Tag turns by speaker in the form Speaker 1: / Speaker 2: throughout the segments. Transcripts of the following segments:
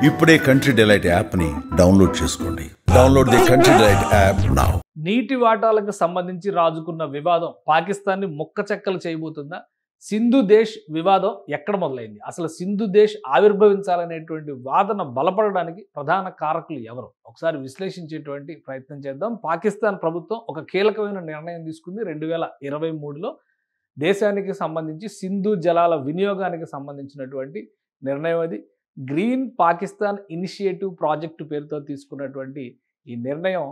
Speaker 1: ఇప్పుడే country delight యాప్ని download చేసుకోండి. Download the country delight app now.
Speaker 2: నీటి వాటాలకు సంబంధించి రాజుకున్న వివాదం పాకిస్తాన్ని ముక్కచెక్కలు చేయబోతుందా? సింధు దేశ్ వివాదం ఎక్కడ మొదలైంది? అసలు సింధు దేశ్ ఆవిర్భవించాలనేటువంటి వాదన బలపడడానికి ప్రధాన కారకులు ఎవరు? ఒకసారి విశ్లేషించేటువంటి ప్రయత్నం చేద్దాం. పాకిస్తాన్ ప్రభుత్వం ఒక కీలకమైన నిర్ణయం తీసుకుంది 2023లో. దేశానికి సంబంధించి సింధు జలాల వినియోగానికి సంబంధించినటువంటి నిర్ణయం అది. గ్రీన్ పాకిస్తాన్ ఇనిషియేటివ్ ప్రాజెక్టు పేరుతో తీసుకున్నటువంటి ఈ నిర్ణయం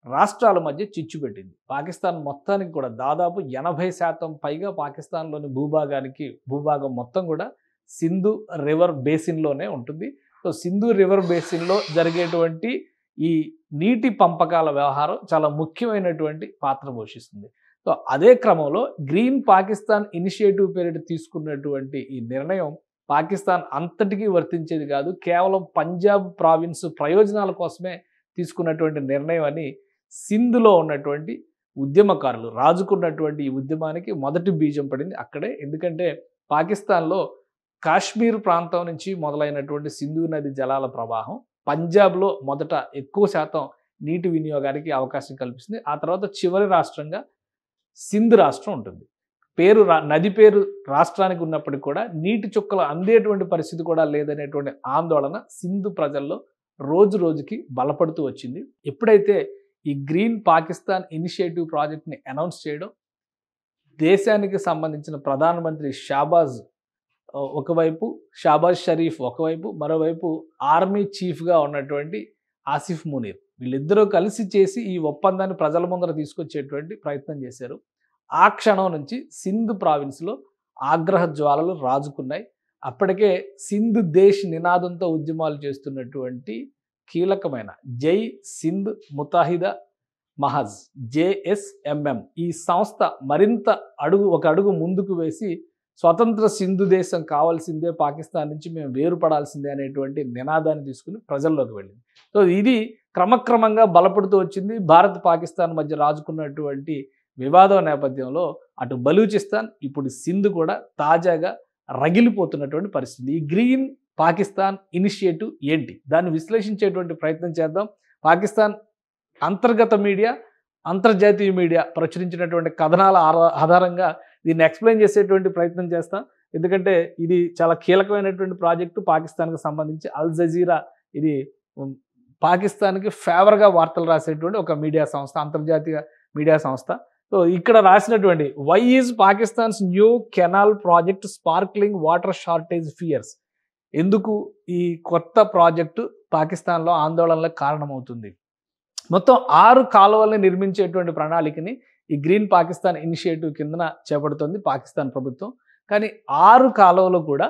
Speaker 2: రాష్ట్రాల మధ్య చిచ్చు పెట్టింది. పాకిస్తాన్ మొత్తానికి కూడా దాదాపు 80% పైగా పాకిస్తాన్లోని భూభాగం మొత్తం కూడా సింధు రివర్ బేసిన్లోనే ఉంటుంది. సో సింధు రివర్ బేసిన్లో జరిగేటువంటి ఈ నీటి పంపకాల వ్యవహారం చాలా ముఖ్యమైనటువంటి పాత్ర పోషిస్తుంది. సో అదే క్రమంలో గ్రీన్ పాకిస్తాన్ ఇనిషియేటివ్ పేరిట తీసుకున్నటువంటి ఈ నిర్ణయం పాకిస్తాన్ అంతటికీ వర్తించేది కాదు, కేవలం పంజాబ్ ప్రావిన్స్ ప్రయోజనాల కోసమే తీసుకున్నటువంటి నిర్ణయం అని సింధులో ఉన్నటువంటి ఉద్యమకారులు రాజుకున్నటువంటి ఈ ఉద్యమానికి మొదటి బీజం పడింది అక్కడే. ఎందుకంటే పాకిస్తాన్లో కాశ్మీర్ ప్రాంతం నుంచి మొదలైనటువంటి సింధు నది జలాల ప్రవాహం పంజాబ్లో మొదట ఎక్కువ శాతం నీటి వినియోగానికి అవకాశం కల్పిస్తుంది. ఆ తర్వాత చివరి రాష్ట్రంగా సింధ్ రాష్ట్రం ఉంటుంది. నది పేరు రాష్ట్రానికి ఉన్నప్పటికీ కూడా నీటి చుక్కలు అందేటువంటి పరిస్థితి కూడా లేదనేటువంటి ఆందోళన సింధు ప్రజల్లో రోజు రోజుకి బలపడుతూ వచ్చింది. ఎప్పుడైతే ఈ గ్రీన్ పాకిస్తాన్ ఇనిషియేటివ్ ప్రాజెక్ట్ని అనౌన్స్ చేయడం, దేశానికి సంబంధించిన ప్రధానమంత్రి షాబాజ్ షరీఫ్ ఒకవైపు, మరోవైపు ఆర్మీ చీఫ్గా ఉన్నటువంటి ఆసిఫ్ మునీర్, వీళ్ళిద్దరూ కలిసి చేసి ఈ ఒప్పందాన్ని ప్రజల ముందర తీసుకొచ్చేటువంటి ప్రయత్నం చేశారు. ఆ క్షణం నుంచి సింధ్ ప్రావిన్స్లో ఆగ్రహ జ్వాలలు రాజుకున్నాయి. అప్పటికే సింధ్ దేశ్ నినాదంతో ఉద్యమాలు చేస్తున్నటువంటి కీలకమైన జై సింధ్ ముతాహిదా మహజ్ JSMM ఈ సంస్థ మరింత ఒక అడుగు ముందుకు వేసి స్వతంత్ర సింధు దేశం కావాల్సిందే, పాకిస్తాన్ నుంచి మేము వేరుపడాల్సిందే అనేటువంటి నినాదాన్ని తీసుకుని ప్రజల్లోకి వెళ్ళింది. సో ఇది క్రమక్రమంగా బలపడుతూ వచ్చింది. భారత్ పాకిస్తాన్ మధ్య రాజుకున్నటువంటి వివాదం నేపథ్యంలో అటు బలూచిస్తాన్, ఇప్పుడు సింధు కూడా తాజాగా రగిలిపోతున్నటువంటి పరిస్థితి. ఈ గ్రీన్ పాకిస్తాన్ ఇనిషియేటివ్ ఏంటి? దాన్ని విశ్లేషించేటువంటి ప్రయత్నం చేద్దాం. పాకిస్తాన్ అంతర్గత మీడియా, అంతర్జాతీయ మీడియా ప్రచురించినటువంటి కథనాల ఆధారంగా దీన్ని ఎక్స్ప్లెయిన్ చేసేటువంటి ప్రయత్నం చేస్తాం. ఎందుకంటే ఇది చాలా కీలకమైనటువంటి ప్రాజెక్టు పాకిస్తాన్కి సంబంధించి. అల్ జజీరా ఇది పాకిస్తాన్కి ఫేవర్గా వార్తలు రాసేటువంటి ఒక మీడియా సంస్థ, అంతర్జాతీయ మీడియా సంస్థ. సో ఇక్కడ రాసినటువంటి why is Pakistan's new canal project sparkling water shortage fears, ఎందుకు ఈ కొత్త ప్రాజెక్టు పాకిస్తాన్లో ఆందోళనలకు కారణమవుతుంది? మొత్తం 6 కాలువల్ని నిర్మించేటువంటి ప్రణాళికని ఈ గ్రీన్ పాకిస్తాన్ ఇనిషియేటివ్ కిందన చేపడుతుంది పాకిస్తాన్ ప్రభుత్వం. కానీ 6 కాలువలు కూడా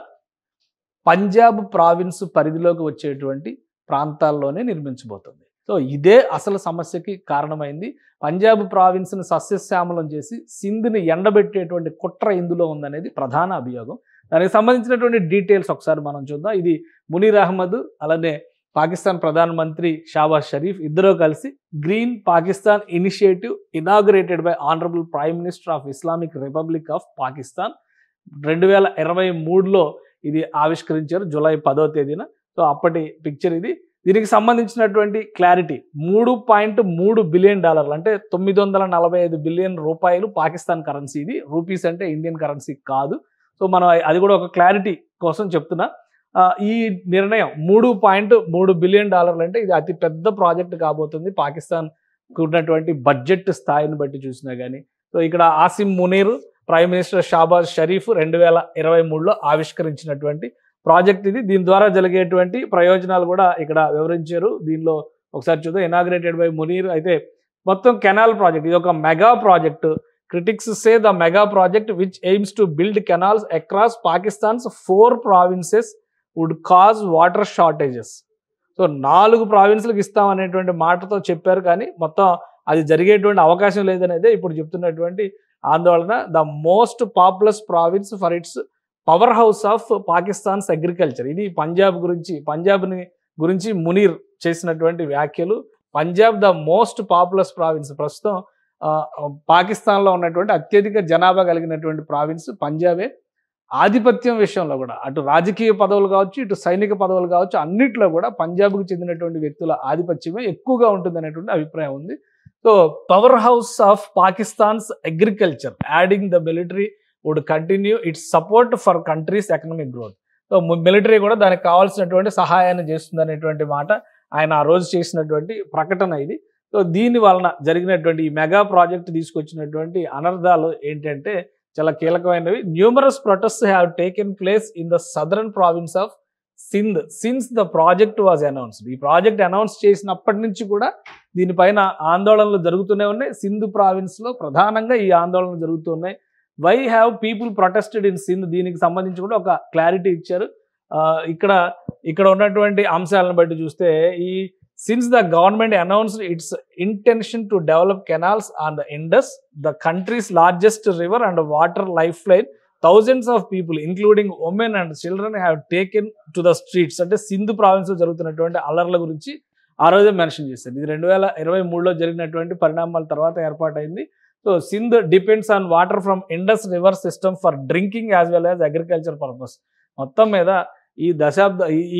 Speaker 2: పంజాబ్ ప్రావిన్స్ పరిధిలోకి వచ్చేటువంటి ప్రాంతాల్లోనే నిర్మించబోతుంది. సో ఇదే అసలు సమస్యకి కారణమైంది. పంజాబ్ ప్రావిన్స్ని సస్యశ్యామలం చేసి సింధ్ని ఎండబెట్టేటువంటి కుట్ర ఇందులో ఉందనేది ప్రధాన అభియోగం. దానికి సంబంధించినటువంటి డీటెయిల్స్ ఒకసారి మనం చూద్దాం. ఇది మునీర్ అహ్మద్ అలానే పాకిస్తాన్ ప్రధానమంత్రి షాబాజ్ షరీఫ్ ఇద్దరూ కలిసి green Pakistan initiative inaugurated by honourable prime minister of Islamic republic of Pakistan 2023లో ఇది ఆవిష్కరించారు, జూలై 10వ తేదీన. సో అప్పటి పిక్చర్ ఇది. దీనికి సంబంధించినటువంటి క్లారిటీ, $3.3 బిలియన్, అంటే 945 బిలియన్ రూపాయలు పాకిస్తాన్ కరెన్సీ. ఇది రూపీస్ అంటే ఇండియన్ కరెన్సీ కాదు. సో మనం అది కూడా ఒక క్లారిటీ కోసం చెప్తున్నా. ఈ నిర్ణయం $3.3 బిలియన్ అంటే ఇది అతి పెద్ద ప్రాజెక్ట్ కాబోతుంది పాకిస్తాన్కు ఉన్నటువంటి బడ్జెట్ స్థాయిని బట్టి చూసినా కానీ. సో ఇక్కడ ఆసిమ్ మునీర్, ప్రైమ్ మినిస్టర్ షాబాజ్ షరీఫ్ 2023లో ఆవిష్కరించినటువంటి ప్రాజెక్ట్ ఇది. దీని ద్వారా జరిగేటువంటి ప్రయోజనాలు కూడా ఇక్కడ వివరించారు. దీనిలో ఒకసారి చూద్దాం. Inaugurated by Munir. అయితే మొత్తం కెనాల్ ప్రాజెక్ట్ ఇది ఒక mega project. Critics say the mega project which aims to build canals across Pakistan's 4 provinces would cause water shortages. So 4 ప్రావిన్స్లకు ఇస్తామనేటువంటి మాటతో చెప్పారు, కానీ మొత్తం అది జరిగేటువంటి అవకాశం లేదనేదే ఇప్పుడు చెప్తున్నటువంటి ఆందోళన. The most populous province for its power house of Pakistan's agriculture. ఇది పంజాబ్ని గురించి మునీర్ చేసినటువంటి వ్యాఖ్యలు. Punjab the most populous province, ప్రస్తుతం పాకిస్తాన్లో ఉన్నటువంటి అత్యధిక జనాభా కలిగినటువంటి ప్రావిన్స్ పంజాబే. ఆధిపత్యం విషయంలో కూడా అటు రాజకీయ పదవులు కావచ్చు, ఇటు సైనిక పదవులు కావచ్చు, అన్నిట్లో కూడా పంజాబ్కు చెందినటువంటి వ్యక్తుల ఆధిపత్యమే ఎక్కువగా ఉంటుంది అనేటువంటి అభిప్రాయం ఉంది. So power house of Pakistan's agriculture adding the military would continue its support for country's economic growth. So military కూడా దానికి కావాల్సినటువంటి సహాయాన్ని చేస్తుంది అనేటువంటి మాట ఆయన ఆ రోజు చేసినటువంటి ప్రకటన ఇది. సో దీని వలన జరిగినటువంటి ఈ మెగా ప్రాజెక్ట్ తీసుకొచ్చినటువంటి అనర్థాలు ఏంటంటే చాలా కీలకమైనవి. Numerous protests have taken place in the southern province of Sindh since the project was announced. ఈ ప్రాజెక్ట్ అనౌన్స్ చేసినప్పటి నుంచి కూడా దీనిపైన ఆందోళనలు జరుగుతూనే ఉన్నాయి. సింధ్ ప్రావిన్స్లో ప్రధానంగా ఈ ఆందోళనలు జరుగుతున్నాయి. Why have people protested in Sindh, దీనికి సంబంధించి కూడా ఒక క్లారిటీ ఇచ్చారు. ఇక్కడ ఉన్నటువంటి అంశాలను బట్టి చూస్తే ఈ since the government announced it's intention to develop canals on the Indus, the countries largest river and water life line, thousands of people including women and children have taken to the streets. అంటే Sindh province లో జరుగుతున్నటువంటి అల్లర్ల గురించి ఆ రోజే mention చేశారు. ఇది 2023లో జరిగినటువంటి పరిణామాల తర్వాత ఏర్పాటైంది. So Sindh depends on water from Indus river system for drinking as well as agriculture purpose. మొత్తం మీద ఈ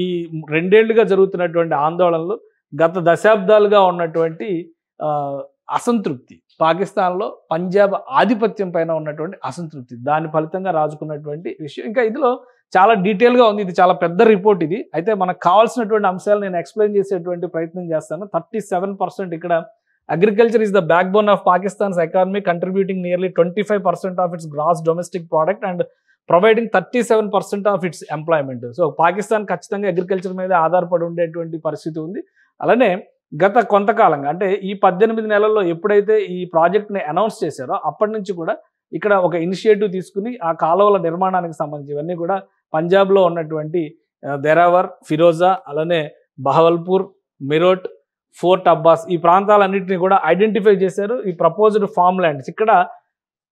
Speaker 2: ఈ 2 ఏళ్లుగా జరుగుతున్నటువంటి ఆందోళనలు, గత దశాబ్దాలుగా ఉన్నటువంటి అసంతృప్తి, పాకిస్తాన్లో పంజాబ్ ఆధిపత్యం పైన ఉన్నటువంటి అసంతృప్తి, దాని ఫలితంగా రాజుకున్నటువంటి విషయం. ఇంకా ఇందులో చాలా డీటెయిల్గా ఉంది. ఇది చాలా పెద్ద రిపోర్ట్ ఇది. అయితే మనకు కావాల్సినటువంటి అంశాలు నేను ఎక్స్ప్లెయిన్ చేసేటువంటి ప్రయత్నం చేస్తాను. 37% ఇక్కడ agriculture is the backbone of Pakistan's economy, contributing nearly 25% of its gross domestic product and providing 37% of its employment. So Pakistan ఖచ్చితంగా అగ్రికల్చర్ మీద ఆధారపడి ఉండేటువంటి పరిస్థితి ఉంది. అలానే గత కొంతకాలంగా అంటే ఈ 18 నెలల్లో ఎప్పుడైతే ఈ ప్రాజెక్ట్ని అనౌన్స్ చేశారో అప్పటి నుంచి కూడా ఇక్కడ ఒక ఇనిషియేటివ్ తీసుకుని ఆ కాలువల నిర్మాణానికి సంబంధించి ఇవన్నీ కూడా పంజాబ్లో ఉన్నటువంటి దెరావర్, ఫిరోజా, అలానే బహవల్పూర్, మిరోట్, ఫోర్ట్ అబ్బాస్ ఈ ప్రాంతాలన్నింటినీ కూడా ఐడెంటిఫై చేశారు. ఈ ప్రపోజ్డ్ ఫార్మ్ ల్యాండ్స్ ఇక్కడ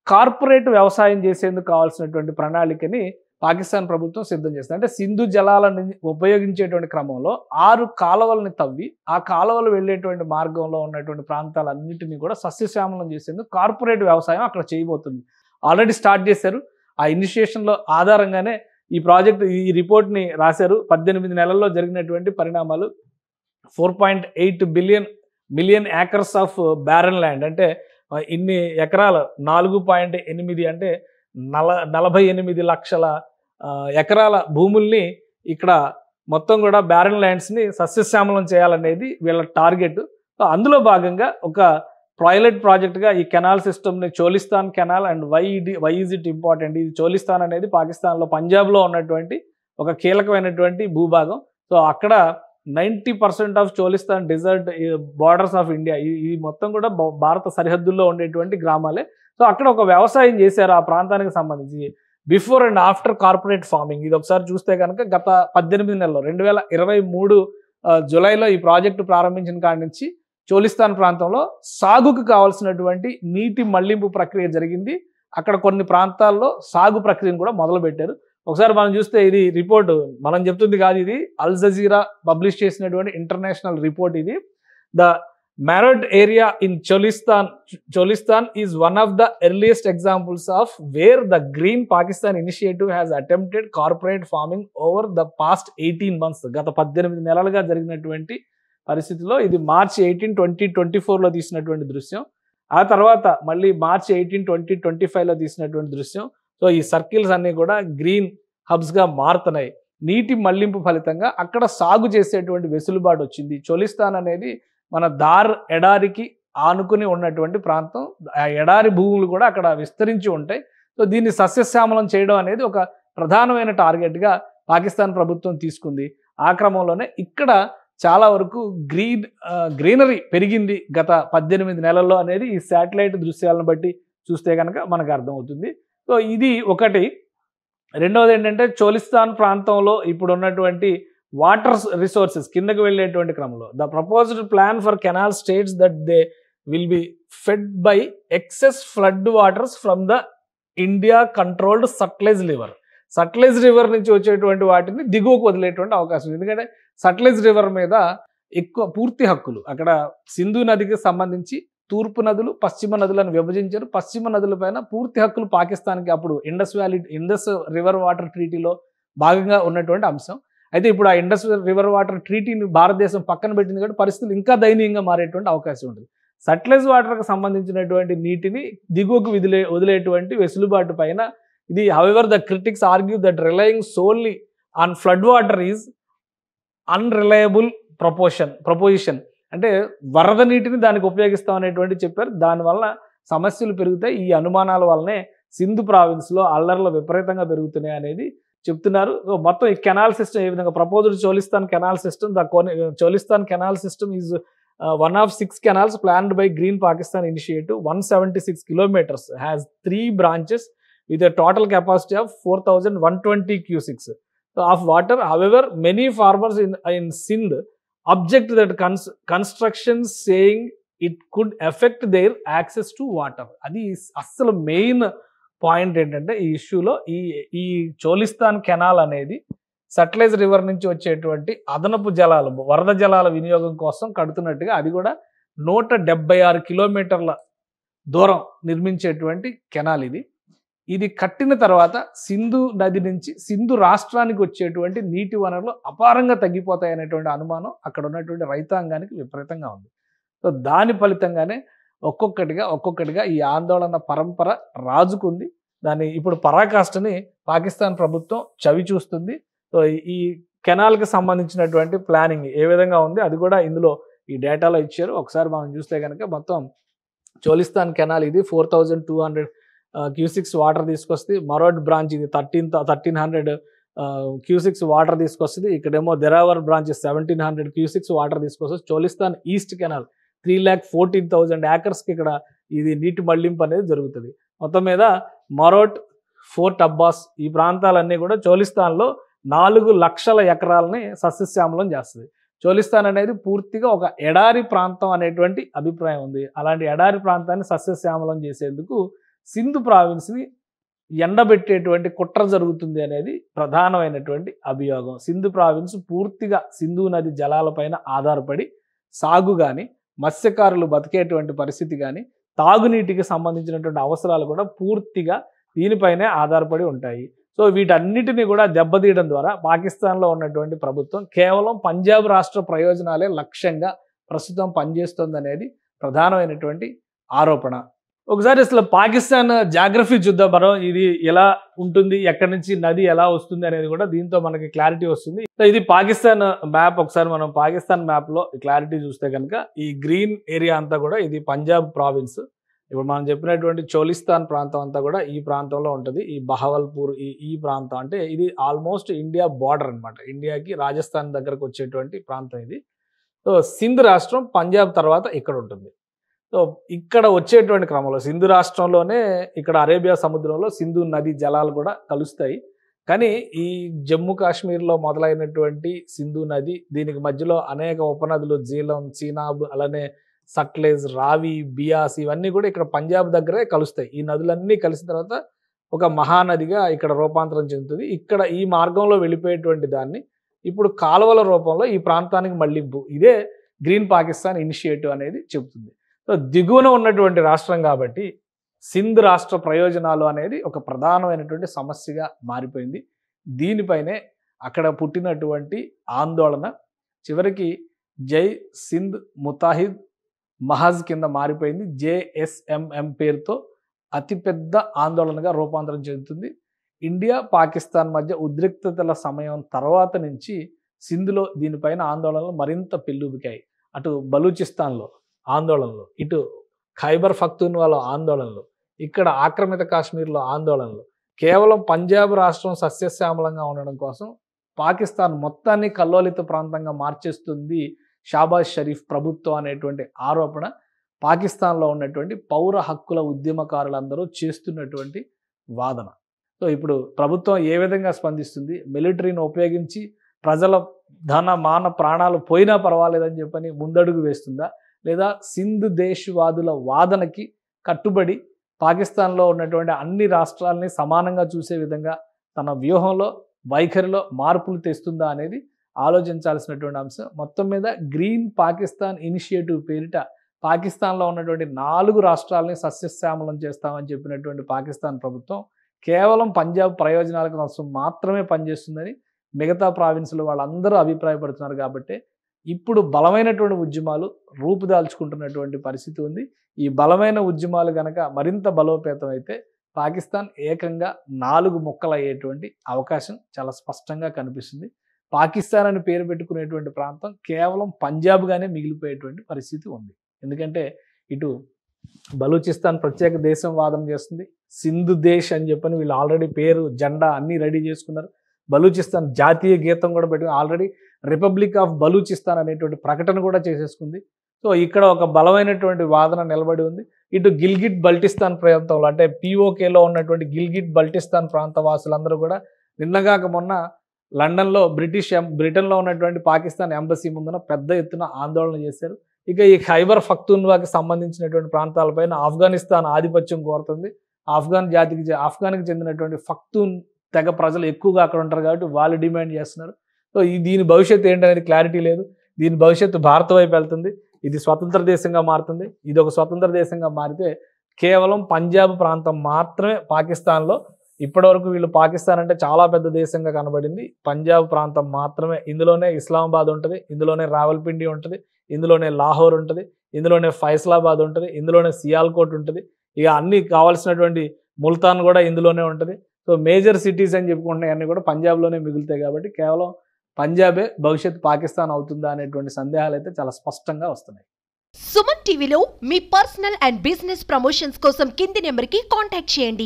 Speaker 2: కార్పొరేట్ వ్యవసాయం చేసేందుకు కావాల్సినటువంటి ప్రణాళికని పాకిస్తాన్ ప్రభుత్వం సిద్ధం చేస్తుంది. అంటే సింధు జలాలను ఉపయోగించేటువంటి క్రమంలో 6 కాలువలని తవ్వి ఆ కాలువలు వెళ్ళేటువంటి మార్గంలో ఉన్నటువంటి ప్రాంతాలన్నింటినీ కూడా సస్యశ్యామలం చేసేందుకు కార్పొరేట్ వ్యవసాయం అక్కడ చేయబోతుంది. ఆల్రెడీ స్టార్ట్ చేశారు. ఆ ఇనిషియేషన్లో ఆధారంగానే ఈ ప్రాజెక్ట్ ఈ రిపోర్ట్ని రాశారు. 18 నెలల్లో జరిగినటువంటి పరిణామాలు 4.8 million acres of barren land, అంటే ఇన్ని ఎకరాలు 4.8 అంటే 48 లక్షల ఎకరాల భూముల్ని ఇక్కడ మొత్తం కూడా బ్యారన్ ల్యాండ్స్ని సస్యశ్యామలం చేయాలనేది వీళ్ళ టార్గెట్. అందులో భాగంగా ఒక పైలట్ ప్రాజెక్ట్గా ఈ కెనాల్ సిస్టమ్ని Cholistan canal and why is it important. ఇది చోలిస్తాన్ అనేది పాకిస్తాన్లో పంజాబ్లో ఉన్నటువంటి ఒక కీలకమైనటువంటి భూభాగం. సో అక్కడ 90% of Cholistan desert borders of India, ఈ మొత్తం కూడా భారత సరిహద్దుల్లో ఉండేటువంటి గ్రామాలే. సో అక్కడ ఒక వ్యవసాయం చేశారు ఆ ప్రాంతానికి సంబంధించి before and after corporate farming. ఇది ఒకసారి చూస్తే కనుక గత 18 నెలల్లో 2023 జూలైలో ఈ ప్రాజెక్టు ప్రారంభించిన కాడి నుంచి చోలిస్తాన్ ప్రాంతంలో సాగుకు కావాల్సినటువంటి నీటి మళ్లింపు ప్రక్రియ జరిగింది. అక్కడ కొన్ని ప్రాంతాల్లో సాగు ప్రక్రియను కూడా మొదలుపెట్టారు. ఒకసారి మనం చూస్తే ఇది రిపోర్ట్ మనం చెప్తుంది కాదు, ఇది అల్ జజీరా పబ్లిష్ చేసినటువంటి ఇంటర్నేషనల్ రిపోర్ట్. ఇది the Marod area in Cholistan is one of the earliest examples of where the Green Pakistan Initiative has attempted corporate farming over the past 18 months. గత 18 నెలలుగా జరిగినటువంటి పరిస్థితిలో ఇది March 18, 2024లో తీసినటువంటి దృశ్యం. ఆ తర్వాత మళ్ళీ March 18, 2025లో తీసినటువంటి దృశ్యం. సో ఈ సర్కిల్స్ అన్నీ కూడా గ్రీన్ హబ్స్గా మారుతున్నాయి. నీటి మళ్లింపు ఫలితంగా అక్కడ సాగు చేసేటువంటి వెసులుబాటు వచ్చింది. చోలిస్తాన్ అనేది మన దార్ ఎడారికి ఆనుకుని ఉన్నటువంటి ప్రాంతం. ఆ ఎడారి భూములు కూడా అక్కడ విస్తరించి ఉంటాయి. సో దీన్ని సస్యశ్యామలం చేయడం అనేది ఒక ప్రధానమైన టార్గెట్గా పాకిస్తాన్ ప్రభుత్వం తీసుకుంది. ఆ క్రమంలోనే ఇక్కడ చాలా వరకు గ్రీనరీ పెరిగింది గత 18 నెలల్లో అనేది ఈ శాటిలైట్ దృశ్యాలను బట్టి చూస్తే కనుక మనకు అర్థమవుతుంది. సో ఇది ఒకటి. రెండవది ఏంటంటే చోలిస్తాన్ ప్రాంతంలో ఇప్పుడు ఉన్నటువంటి వాటర్ రిసోర్సెస్ కిందకి వెళ్ళేటువంటి క్రమంలో the proposed plan for canal states that they will be fed by excess flood waters from the India controlled Sutlej river నుంచి వచ్చేటువంటి వాటిని దిగువకు వదిలేటువంటి అవకాశం ఉంది. ఎందుకంటే సట్లెజ్ రివర్ మీద ఎక్కువ పూర్తి హక్కులు అక్కడ సింధు నదికి సంబంధించి తూర్పు నదులు పశ్చిమ నదులను విభజించారు. పశ్చిమ నదులపైన పూర్తి హక్కులు పాకిస్తాన్కి అప్పుడు ఇండస్ రివర్ వాటర్ ట్రీటీలో భాగంగా ఉన్నటువంటి అంశం. అయితే ఇప్పుడు ఆ ఇండస్ రివర్ వాటర్ ట్రీటీని భారతదేశం పక్కన పెట్టింది కాబట్టి పరిస్థితులు ఇంకా దయనీయంగా మారేటువంటి అవకాశం ఉంటుంది. సట్లెజ్ వాటర్కి సంబంధించినటువంటి నీటిని దిగువకు వదిలేటువంటి వెసులుబాటు పైన ఇది however the critics argue that relying solely on flood water is unreliable proposition. అంటే వరద నీటిని దానికి ఉపయోగిస్తాం అనేటువంటి చెప్పారు. దానివల్ల సమస్యలు పెరుగుతాయి. ఈ అనుమానాల వల్లనే సింధు ప్రావిన్స్లో అల్లర్లు విపరీతంగా పెరుగుతున్నాయి అనేది చెప్తున్నారు. మొత్తం ఈ కెనాల్ సిస్టమ్ ఏ విధంగా proposed Cholistan canal system, Cholistan canal system is one of 6 canals planned by Green Pakistan Initiative. 176 kilometers has 3 branches with a total capacity of 4,120 cusics of water. However, many farmers in Sindh object that construction, saying it could affect their access to water. అది అసలు main point ఏంటంటే ఈ ఇష్యూలో ఈ చోలిస్తాన్ canal అనేది Sutlej river నుంచి వచ్చేటువంటి అదనపు జలాలు, వరద జలాల వినియోగం కోసం కడుతున్నట్టుగా, అది కూడా 176 కిలోమీటర్ల దూరం నిర్మించేటువంటి కెనాల్ ఇది కట్టిన తర్వాత సింధు నది నుంచి సింధు రాష్ట్రానికి వచ్చేటువంటి నీటి వనరులు అపారంగా తగ్గిపోతాయనేటువంటి అనుమానం అక్కడ ఉన్నటువంటి రైతాంగానికి విపరీతంగా ఉంది. సో దాని ఫలితంగానే ఒక్కొక్కటిగా ఈ ఆందోళన పరంపర రాజుకుంది. దాన్ని ఇప్పుడు పరాకాష్ఠని పాకిస్తాన్ ప్రభుత్వం చవి చూస్తుంది. సో ఈ కెనాల్కి సంబంధించినటువంటి ప్లానింగ్ ఏ విధంగా ఉంది అది కూడా ఇందులో ఈ డేటాలో ఇచ్చారు. ఒకసారి మనం చూస్తే కనుక మొత్తం చోలిస్తాన్ కెనాల్ ఇది 4,200 క్యూసిక్స్ వాటర్ తీసుకొస్తుంది. మరోడ్ బ్రాంచ్ ఇది 1,300 క్యూసిక్స్ వాటర్ తీసుకొస్తుంది. ఇక్కడేమో దెరావర్ బ్రాంచ్ 1,700 క్యూసిక్స్ వాటర్ తీసుకొస్తుంది. చోలిస్తాన్ ఈస్ట్ కెనాల్ 3,14,000 ఏకర్స్కి ఇక్కడ ఇది నీటి మళ్లింపు అనేది జరుగుతుంది. మొత్తం మీద మరోట్, ఫోర్ట్ అబ్బాస్ ఈ ప్రాంతాలన్నీ కూడా చోలిస్తాన్లో 4 లక్షల ఎకరాలని సస్యశ్యామలం చేస్తుంది. చోలిస్తాన్ అనేది పూర్తిగా ఒక ఎడారి ప్రాంతం అనేటువంటి అభిప్రాయం ఉంది. అలాంటి ఎడారి ప్రాంతాన్ని సస్యశ్యామలం చేసేందుకు సింధు ప్రావిన్స్ని ఎండబెట్టేటువంటి కుట్ర జరుగుతుంది అనేది ప్రధానమైనటువంటి అభియోగం. సింధు ప్రావిన్స్ పూర్తిగా సింధు నది జలాలపైన ఆధారపడి సాగు కానీ, మత్స్యకారులు బతికేటువంటి పరిస్థితి కానీ, తాగునీటికి సంబంధించినటువంటి అవసరాలు కూడా పూర్తిగా దీనిపైనే ఆధారపడి ఉంటాయి. సో వీటన్నిటిని కూడా దెబ్బతీయడం ద్వారా పాకిస్తాన్లో ఉన్నటువంటి ప్రభుత్వం కేవలం పంజాబ్ రాష్ట్ర ప్రయోజనాలే లక్ష్యంగా ప్రస్తుతం పనిచేస్తుంది అనేది ప్రధానమైనటువంటి ఆరోపణ. ఒకసారి అసలు పాకిస్తాన్ జాగ్రఫీ చూద్దాం మనం. ఇది ఎలా ఉంటుంది, ఎక్కడి నుంచి నది ఎలా వస్తుంది అనేది కూడా దీంతో మనకి క్లారిటీ వస్తుంది. సో ఇది పాకిస్తాన్ మ్యాప్. ఒకసారి మనం పాకిస్తాన్ మ్యాప్లో క్లారిటీ చూస్తే కనుక ఈ గ్రీన్ ఏరియా అంతా కూడా ఇది పంజాబ్ ప్రావిన్స్. ఇప్పుడు మనం చెప్పినటువంటి చోలిస్తాన్ ప్రాంతం అంతా కూడా ఈ ప్రాంతంలో ఉంటుంది. ఈ బహవల్పూర్ ఈ ప్రాంతం అంటే ఇది ఆల్మోస్ట్ ఇండియా బార్డర్ అనమాట. ఇండియాకి రాజస్థాన్ దగ్గరకు వచ్చేటువంటి ప్రాంతం ఇది. సో సింధ్ రాష్ట్రం పంజాబ్ తర్వాత ఇక్కడ ఉంటుంది. సో ఇక్కడ వచ్చేటువంటి క్రమంలో సింధు రాష్ట్రంలోనే ఇక్కడ అరేబియా సముద్రంలో సింధు నది జలాలు కూడా కలుస్తాయి. కానీ ఈ జమ్మూ కాశ్మీర్లో మొదలైనటువంటి సింధు నది, దీనికి మధ్యలో అనేక ఉపనదులు జీలం, చీనాబ్, అలానే సట్లెజ్, రావి, బియాస్ ఇవన్నీ కూడా ఇక్కడ పంజాబ్ దగ్గరే కలుస్తాయి. ఈ నదులన్నీ కలిసిన తర్వాత ఒక మహానదిగా ఇక్కడ రూపాంతరం చెందుతుంది. ఇక్కడ ఈ మార్గంలో వెళ్ళిపోయేటువంటి దాన్ని ఇప్పుడు కాలువల రూపంలో ఈ ప్రాంతానికి మళ్లింపు, ఇదే గ్రీన్ పాకిస్తాన్ ఇనిషియేటివ్ అనేది చెబుతుంది. సో దిగువన ఉన్నటువంటి రాష్ట్రం కాబట్టి సింధ్ రాష్ట్ర ప్రయోజనాలు అనేది ఒక ప్రధానమైనటువంటి సమస్యగా మారిపోయింది. దీనిపైనే అక్కడ పుట్టినటువంటి ఆందోళన చివరికి జై సింధ్ ముతాహిద్ మహజ్ కింద మారిపోయింది. JSMM పేరుతో అతిపెద్ద ఆందోళనగా రూపాంతరం చెందుతుంది. ఇండియా పాకిస్తాన్ మధ్య ఉద్రిక్తతల సమయం తర్వాత నుంచి సింధులో దీనిపైన ఆందోళనలు మరింత పెల్లుబికాయి. అటు బలూచిస్తాన్లో ఆందోళనలు, ఇటు ఖైబర్ పఖ్తూన్వాలో ఆందోళనలు, ఇక్కడ ఆక్రమిత కాశ్మీర్లో ఆందోళనలు. కేవలం పంజాబ్ రాష్ట్రం సస్యశ్యామలంగా ఉండడం కోసం పాకిస్తాన్ మొత్తాన్ని కల్లోలిత ప్రాంతంగా మార్చేస్తుంది షాబాజ్ షరీఫ్ ప్రభుత్వం అనేటువంటి ఆరోపణ పాకిస్తాన్లో ఉన్నటువంటి పౌర హక్కుల ఉద్యమకారులందరూ చేస్తున్నటువంటి వాదన. సో ఇప్పుడు ప్రభుత్వం ఏ విధంగా స్పందిస్తుంది? మిలిటరీని ఉపయోగించి ప్రజల ధన మాన ప్రాణాలు పోయినా పర్వాలేదని చెప్పని ముందడుగు వేస్తుందా, లేదా సింధ్ దేశవాదుల వాదనకి కట్టుబడి పాకిస్తాన్లో ఉన్నటువంటి అన్ని రాష్ట్రాలని సమానంగా చూసే విధంగా తన వ్యూహంలో వైఖరిలో మార్పులు తెస్తుందా అనేది ఆలోచించాల్సినటువంటి అంశం. మొత్తం మీద గ్రీన్ పాకిస్తాన్ ఇనిషియేటివ్ పేరిట పాకిస్తాన్లో ఉన్నటువంటి 4 రాష్ట్రాలని సస్యశ్యామలం చేస్తామని చెప్పినటువంటి పాకిస్తాన్ ప్రభుత్వం కేవలం పంజాబ్ ప్రయోజనాల కోసం మాత్రమే పనిచేస్తుందని మిగతా ప్రావిన్సులు వాళ్ళందరూ అభిప్రాయపడుతున్నారు. కాబట్టి ఇప్పుడు బలమైనటువంటి ఉద్యమాలు రూపుదాల్చుకుంటున్నటువంటి పరిస్థితి ఉంది. ఈ బలమైన ఉద్యమాలు కనుక మరింత బలోపేతం అయితే పాకిస్తాన్ ఏకంగా 4 ముక్కలయ్యేటువంటి అవకాశం చాలా స్పష్టంగా కనిపిస్తుంది. పాకిస్తాన్ అని పేరు పెట్టుకునేటువంటి ప్రాంతం కేవలం పంజాబ్గానే మిగిలిపోయేటువంటి పరిస్థితి ఉంది. ఎందుకంటే ఇటు బలూచిస్తాన్ ప్రత్యేక దేశం వాదన చేస్తుంది, సింధు దేశ్ అని చెప్పని వీళ్ళు ఆల్రెడీ పేరు జెండా అన్నీ రెడీ చేసుకున్నారు. బలూచిస్తాన్ జాతీయ గీతం కూడా పెట్టుకుని ఆల్రెడీ రిపబ్లిక్ ఆఫ్ బలూచిస్తాన్ అనేటువంటి ప్రకటన కూడా చేసేసుకుంది. సో ఇక్కడ ఒక బలమైనటువంటి వాదన నిలబడి ఉంది. ఇటు గిల్గిట్ బల్టిస్తాన్ ప్రాంతంలో అంటే పిఓకేలో ఉన్నటువంటి గిల్గిట్ బల్టిస్తాన్ ప్రాంత వాసులందరూ కూడా నిన్నగాక మొన్న లండన్లో బ్రిటన్లో ఉన్నటువంటి పాకిస్తాన్ ఎంబసీ ముందున పెద్ద ఎత్తున ఆందోళన చేశారు. ఇక ఈ ఖైబర్ పఖ్తూన్వాకి సంబంధించినటువంటి ప్రాంతాలపైన ఆఫ్ఘనిస్తాన్ ఆధిపత్యం కోరుతుంది. ఆఫ్ఘన్కి చెందినటువంటి పఖ్తూన్ తెగ ప్రజలు ఎక్కువగా అక్కడ ఉంటారు కాబట్టి వాళ్ళు డిమాండ్ చేస్తున్నారు. సో దీని భవిష్యత్తు ఏంటనేది క్లారిటీ లేదు. దీని భవిష్యత్తు భారత్ వైపు వెళ్తుంది. ఇది స్వతంత్ర దేశంగా మారుతుంది. ఇది ఒక స్వతంత్ర దేశంగా మారితే కేవలం పంజాబ్ ప్రాంతం మాత్రమే పాకిస్తాన్లో, ఇప్పటివరకు వీళ్ళు పాకిస్తాన్ అంటే చాలా పెద్ద దేశంగా కనబడింది, పంజాబ్ ప్రాంతం మాత్రమే. ఇందులోనే ఇస్లామాబాద్ ఉంటుంది, ఇందులోనే రావల్పిండి ఉంటుంది, ఇందులోనే లాహోర్ ఉంటుంది, ఇందులోనే ఫైసలాబాద్ ఉంటుంది, ఇందులోనే సియాల్కోట్ ఉంటుంది, ఇక అన్ని కావాల్సినటువంటి ముల్తాన్ కూడా ఇందులోనే ఉంటుంది. సో మేజర్ సిటీస్ అని చెప్పుకుంటున్నాయి అన్నీ కూడా పంజాబ్లోనే మిగులుతాయి. కాబట్టి కేవలం పంజాబే భవిష్యత్ పాకిస్తాన్ అవుతుందా అనేటువంటి సందేహాలు అయితే చాలా స్పష్టంగా వస్తున్నాయి.
Speaker 3: సుమన్ టీవీలో మీ పర్సనల్ అండ్ బిజినెస్ ప్రమోషన్స్ కోసం కింది నెంబర్కి కాంటాక్ట్ చేయండి.